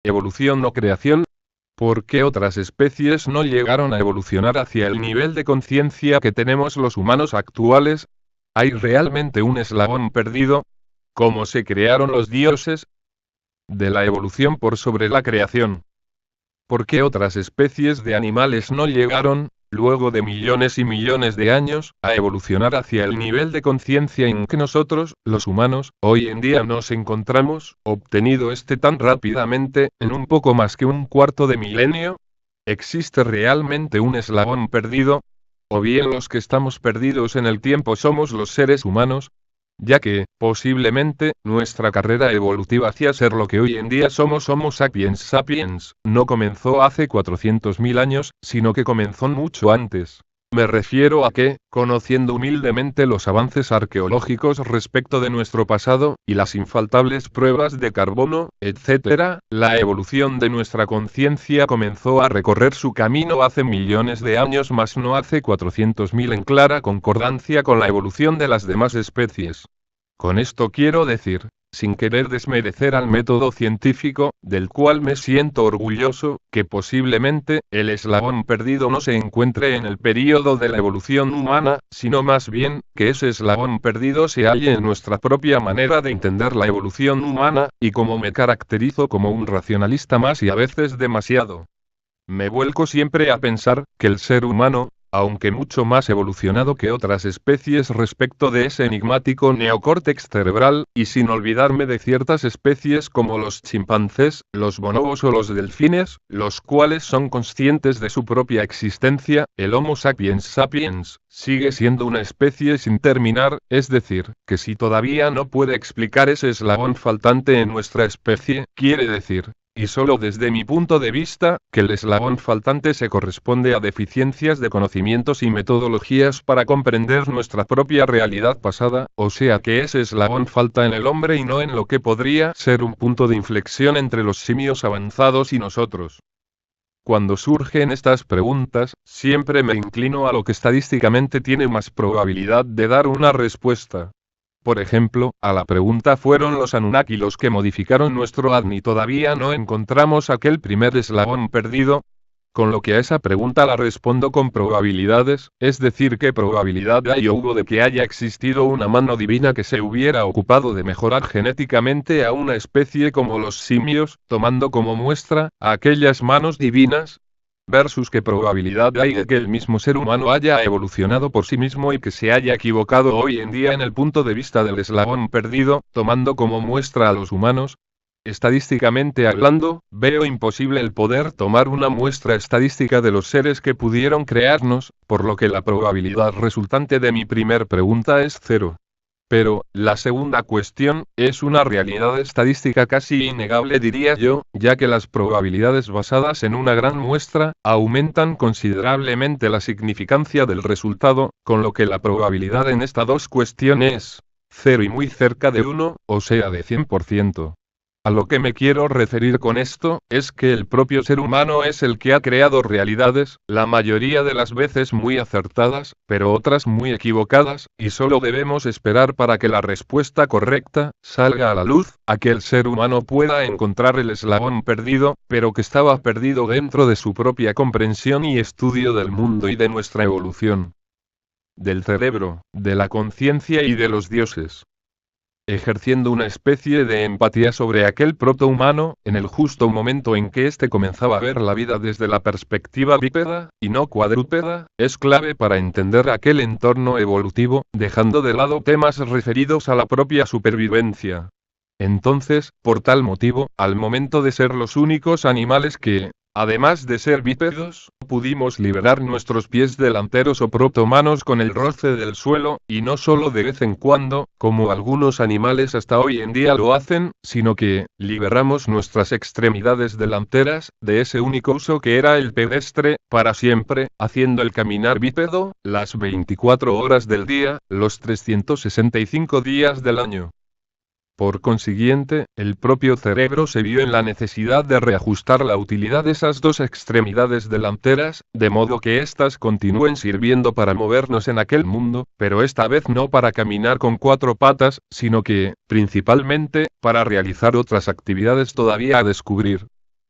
¿Evolución o creación? ¿Por qué otras especies no llegaron a evolucionar hacia el nivel de conciencia que tenemos los humanos actuales? ¿Hay realmente un eslabón perdido? ¿Cómo se crearon los dioses? De la evolución por sobre la creación. ¿Por qué otras especies de animales no llegaron, luego de millones y millones de años, a evolucionar hacia el nivel de conciencia en que nosotros, los humanos, hoy en día nos encontramos, obtenido este tan rápidamente, en un poco más que un cuarto de milenio? ¿Existe realmente un eslabón perdido? ¿O bien los que estamos perdidos en el tiempo somos los seres humanos? Ya que, posiblemente, nuestra carrera evolutiva hacia ser lo que hoy en día somos Homo sapiens sapiens, no comenzó hace 400.000 años, sino que comenzó mucho antes. Me refiero a que, conociendo humildemente los avances arqueológicos respecto de nuestro pasado, y las infaltables pruebas de carbono, etc., la evolución de nuestra conciencia comenzó a recorrer su camino hace millones de años más no hace 400.000 en clara concordancia con la evolución de las demás especies. Con esto quiero decir, sin querer desmerecer al método científico, del cual me siento orgulloso, que posiblemente, el eslabón perdido no se encuentre en el período de la evolución humana, sino más bien, que ese eslabón perdido se halle en nuestra propia manera de entender la evolución humana, y como me caracterizo como un racionalista más y a veces demasiado. Me vuelco siempre a pensar, que el ser humano, aunque mucho más evolucionado que otras especies respecto de ese enigmático neocórtex cerebral, y sin olvidarme de ciertas especies como los chimpancés, los bonobos o los delfines, los cuales son conscientes de su propia existencia, el Homo sapiens sapiens, sigue siendo una especie sin terminar, es decir, que si todavía no puede explicar ese eslabón faltante en nuestra especie, quiere decir, y solo desde mi punto de vista, que el eslabón faltante se corresponde a deficiencias de conocimientos y metodologías para comprender nuestra propia realidad pasada, o sea que ese eslabón falta en el hombre y no en lo que podría ser un punto de inflexión entre los simios avanzados y nosotros. Cuando surgen estas preguntas, siempre me inclino a lo que estadísticamente tiene más probabilidad de dar una respuesta. Por ejemplo, a la pregunta ¿fueron los Anunnaki los que modificaron nuestro ADN y todavía no encontramos aquel primer eslabón perdido? Con lo que a esa pregunta la respondo con probabilidades, es decir, qué probabilidad hay o hubo de que haya existido una mano divina que se hubiera ocupado de mejorar genéticamente a una especie como los simios, tomando como muestra a aquellas manos divinas, versus qué probabilidad hay de que el mismo ser humano haya evolucionado por sí mismo y que se haya equivocado hoy en día en el punto de vista del eslabón perdido, tomando como muestra a los humanos. Estadísticamente hablando, veo imposible el poder tomar una muestra estadística de los seres que pudieron crearnos, por lo que la probabilidad resultante de mi primer pregunta es cero. Pero, la segunda cuestión, es una realidad estadística casi innegable diría yo, ya que las probabilidades basadas en una gran muestra, aumentan considerablemente la significancia del resultado, con lo que la probabilidad en estas dos cuestiones es cero y muy cerca de 1, o sea de 100%. A lo que me quiero referir con esto, es que el propio ser humano es el que ha creado realidades, la mayoría de las veces muy acertadas, pero otras muy equivocadas, y solo debemos esperar para que la respuesta correcta salga a la luz, a que el ser humano pueda encontrar el eslabón perdido, pero que estaba perdido dentro de su propia comprensión y estudio del mundo y de nuestra evolución. Del cerebro, de la conciencia y de los dioses. Ejerciendo una especie de empatía sobre aquel protohumano, en el justo momento en que éste comenzaba a ver la vida desde la perspectiva bípeda, y no cuadrúpeda, es clave para entender aquel entorno evolutivo, dejando de lado temas referidos a la propia supervivencia. Entonces, por tal motivo, al momento de ser los únicos animales que, además de ser bípedos, pudimos liberar nuestros pies delanteros o protomanos con el roce del suelo, y no solo de vez en cuando, como algunos animales hasta hoy en día lo hacen, sino que, liberamos nuestras extremidades delanteras, de ese único uso que era el pedestre, para siempre, haciendo el caminar bípedo, las 24 horas del día, los 365 días del año. Por consiguiente, el propio cerebro se vio en la necesidad de reajustar la utilidad de esas dos extremidades delanteras, de modo que éstas continúen sirviendo para movernos en aquel mundo, pero esta vez no para caminar con cuatro patas, sino que, principalmente, para realizar otras actividades todavía a descubrir.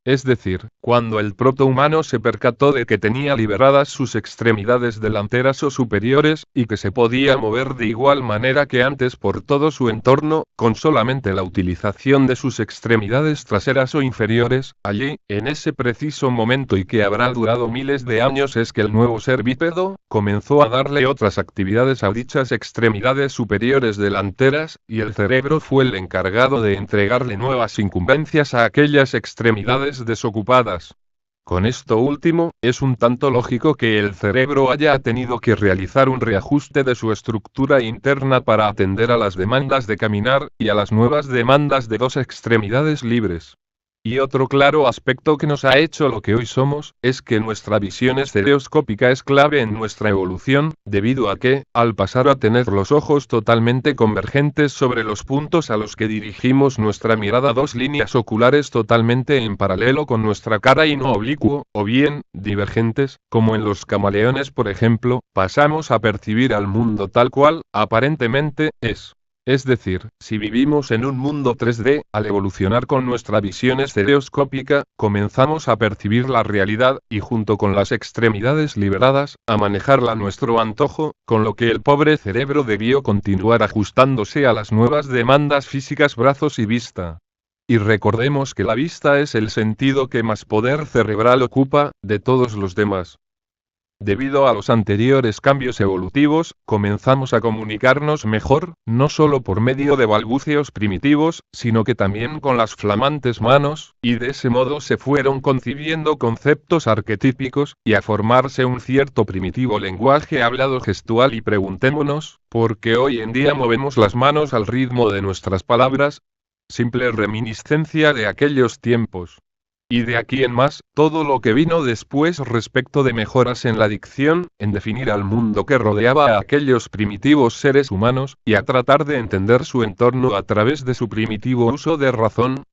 Es decir, cuando el protohumano se percató de que tenía liberadas sus extremidades delanteras o superiores, y que se podía mover de igual manera que antes por todo su entorno, con solamente la utilización de sus extremidades traseras o inferiores, allí, en ese preciso momento y que habrá durado miles de años, es que el nuevo ser bípedo comenzó a darle otras actividades a dichas extremidades superiores delanteras, y el cerebro fue el encargado de entregarle nuevas incumbencias a aquellas extremidades desocupadas. Con esto último, es un tanto lógico que el cerebro haya tenido que realizar un reajuste de su estructura interna para atender a las demandas de caminar, y a las nuevas demandas de dos extremidades libres. Y otro claro aspecto que nos ha hecho lo que hoy somos, es que nuestra visión estereoscópica es clave en nuestra evolución, debido a que, al pasar a tener los ojos totalmente convergentes sobre los puntos a los que dirigimos nuestra mirada, dos líneas oculares totalmente en paralelo con nuestra cara y no oblicuo, o bien, divergentes, como en los camaleones por ejemplo, pasamos a percibir al mundo tal cual, aparentemente, es. Es decir, si vivimos en un mundo 3D, al evolucionar con nuestra visión estereoscópica, comenzamos a percibir la realidad, y junto con las extremidades liberadas, a manejarla a nuestro antojo, con lo que el pobre cerebro debió continuar ajustándose a las nuevas demandas físicas, brazos y vista. Y recordemos que la vista es el sentido que más poder cerebral ocupa, de todos los demás. Debido a los anteriores cambios evolutivos, comenzamos a comunicarnos mejor, no solo por medio de balbuceos primitivos, sino que también con las flamantes manos, y de ese modo se fueron concibiendo conceptos arquetípicos, y a formarse un cierto primitivo lenguaje hablado gestual. Y preguntémonos, ¿por qué hoy en día movemos las manos al ritmo de nuestras palabras? Simple reminiscencia de aquellos tiempos. Y de aquí en más, todo lo que vino después respecto de mejoras en la dicción, en definir al mundo que rodeaba a aquellos primitivos seres humanos, y a tratar de entender su entorno a través de su primitivo uso de razón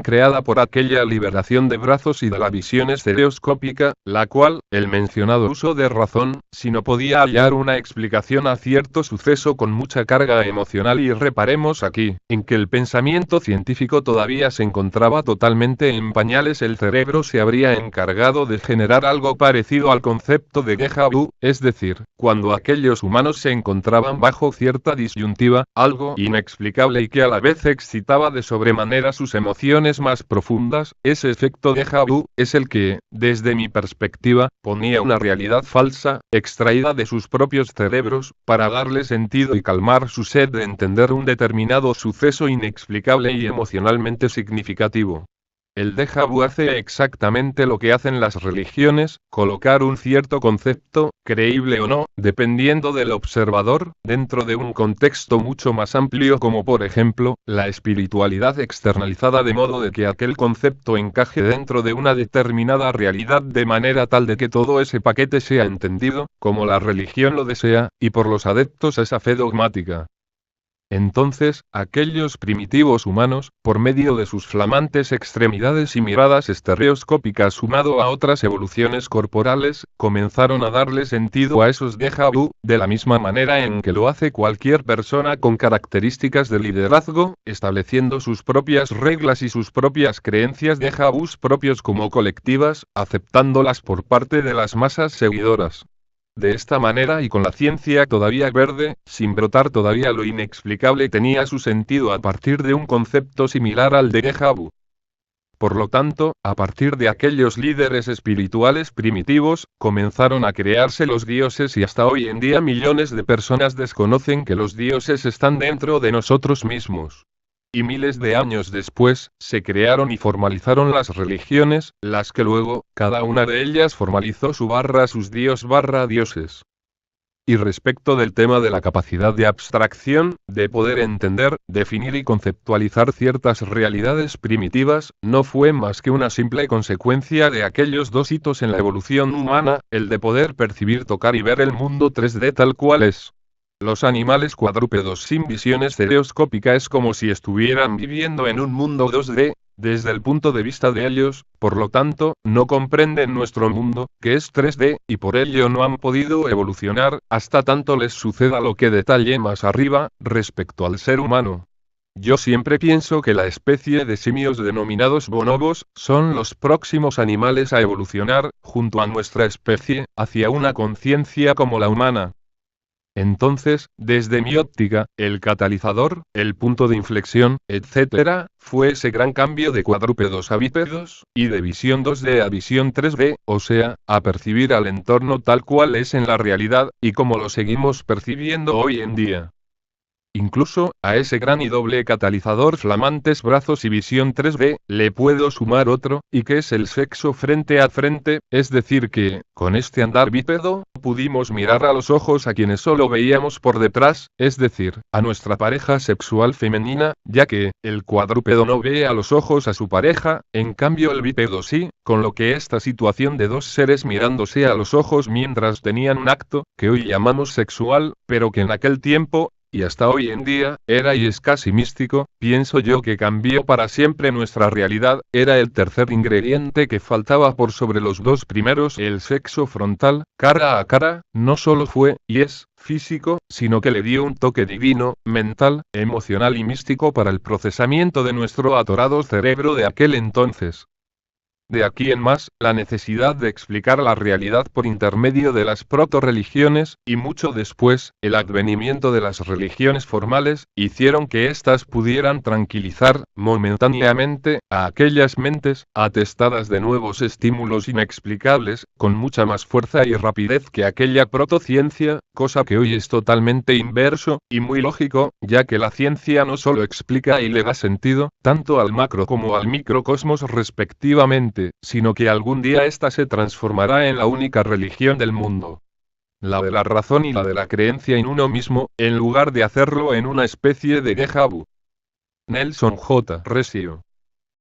creada por aquella liberación de brazos y de la visión estereoscópica, la cual, el mencionado uso de razón, si no podía hallar una explicación a cierto suceso con mucha carga emocional, y reparemos aquí, en que el pensamiento científico todavía se encontraba totalmente en pañales, el cerebro se habría encargado de generar algo parecido al concepto de déjà vu, es decir, cuando aquellos humanos se encontraban bajo cierta disyuntiva, algo inexplicable y que a la vez excitaba de sobremanera sus emociones más profundas, ese efecto déjà vu es el que, desde mi perspectiva, ponía una realidad falsa, extraída de sus propios cerebros, para darle sentido y calmar su sed de entender un determinado suceso inexplicable y emocionalmente significativo. El déjà vu hace exactamente lo que hacen las religiones, colocar un cierto concepto, creíble o no, dependiendo del observador, dentro de un contexto mucho más amplio, como por ejemplo, la espiritualidad externalizada, de modo de que aquel concepto encaje dentro de una determinada realidad de manera tal de que todo ese paquete sea entendido, como la religión lo desea, y por los adeptos a esa fe dogmática. Entonces, aquellos primitivos humanos, por medio de sus flamantes extremidades y miradas estereoscópicas sumado a otras evoluciones corporales, comenzaron a darle sentido a esos déjà vu, de la misma manera en que lo hace cualquier persona con características de liderazgo, estableciendo sus propias reglas y sus propias creencias déjà vus propios como colectivas, aceptándolas por parte de las masas seguidoras. De esta manera, y con la ciencia todavía verde, sin brotar todavía lo inexplicable, tenía su sentido a partir de un concepto similar al de déjà vu. Por lo tanto, a partir de aquellos líderes espirituales primitivos, comenzaron a crearse los dioses, y hasta hoy en día millones de personas desconocen que los dioses están dentro de nosotros mismos. Y miles de años después, se crearon y formalizaron las religiones, las que luego, cada una de ellas formalizó sus dioses. Y respecto del tema de la capacidad de abstracción, de poder entender, definir y conceptualizar ciertas realidades primitivas, no fue más que una simple consecuencia de aquellos dos hitos en la evolución humana, el de poder percibir, tocar y ver el mundo 3D tal cual es. Los animales cuadrúpedos sin visión estereoscópica es como si estuvieran viviendo en un mundo 2D, desde el punto de vista de ellos, por lo tanto, no comprenden nuestro mundo, que es 3D, y por ello no han podido evolucionar, hasta tanto les suceda lo que detalle más arriba, respecto al ser humano. Yo siempre pienso que la especie de simios denominados bonobos son los próximos animales a evolucionar, junto a nuestra especie, hacia una conciencia como la humana. Entonces, desde mi óptica, el catalizador, el punto de inflexión, etc., fue ese gran cambio de cuadrúpedos a bípedos, y de visión 2D a visión 3D, o sea, a percibir al entorno tal cual es en la realidad, y como lo seguimos percibiendo hoy en día. Incluso, a ese gran y doble catalizador flamantes brazos y visión 3D, le puedo sumar otro, y que es el sexo frente a frente, es decir que, con este andar bípedo, pudimos mirar a los ojos a quienes solo veíamos por detrás, es decir, a nuestra pareja sexual femenina, ya que, el cuadrúpedo no ve a los ojos a su pareja, en cambio el bípedo sí, con lo que esta situación de dos seres mirándose a los ojos mientras tenían un acto, que hoy llamamos sexual, pero que en aquel tiempo, y hasta hoy en día, era y es casi místico, pienso yo que cambió para siempre nuestra realidad, era el tercer ingrediente que faltaba por sobre los dos primeros, el sexo frontal, cara a cara, no solo fue, y es, físico, sino que le dio un toque divino, mental, emocional y místico para el procesamiento de nuestro atorado cerebro de aquel entonces. De aquí en más, la necesidad de explicar la realidad por intermedio de las proto-religiones, y mucho después, el advenimiento de las religiones formales, hicieron que éstas pudieran tranquilizar, momentáneamente, a aquellas mentes, atestadas de nuevos estímulos inexplicables, con mucha más fuerza y rapidez que aquella protociencia, cosa que hoy es totalmente inverso, y muy lógico, ya que la ciencia no solo explica y le da sentido, tanto al macro como al microcosmos respectivamente, sino que algún día ésta se transformará en la única religión del mundo. La de la razón y la de la creencia en uno mismo, en lugar de hacerlo en una especie de déjà vu. Nelson J. Recio.